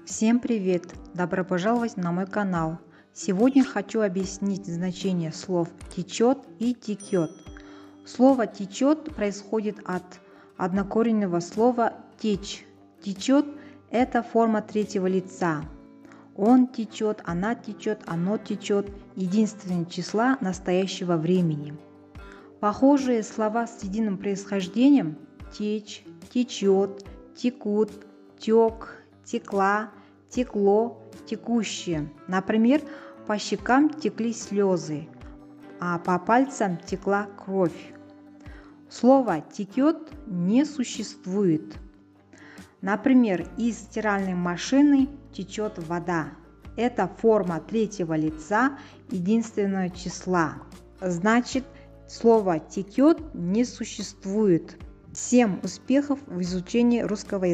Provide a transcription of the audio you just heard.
Всем привет! Добро пожаловать на мой канал. Сегодня хочу объяснить значение слов течет и текет. Слово течет происходит от однокоренного слова течь. Течет – это форма третьего лица. Он течет, она течет, оно течет – единственное числа настоящего времени. Похожие слова с единым происхождением – течь, течет, текут, тек, текла, текло, текущее. Например, по щекам текли слезы, а по пальцам текла кровь. Слово «текет» не существует. Например, из стиральной машины течет вода. Это форма третьего лица единственного числа. Значит, слово «текет» не существует. Всем успехов в изучении русского языка!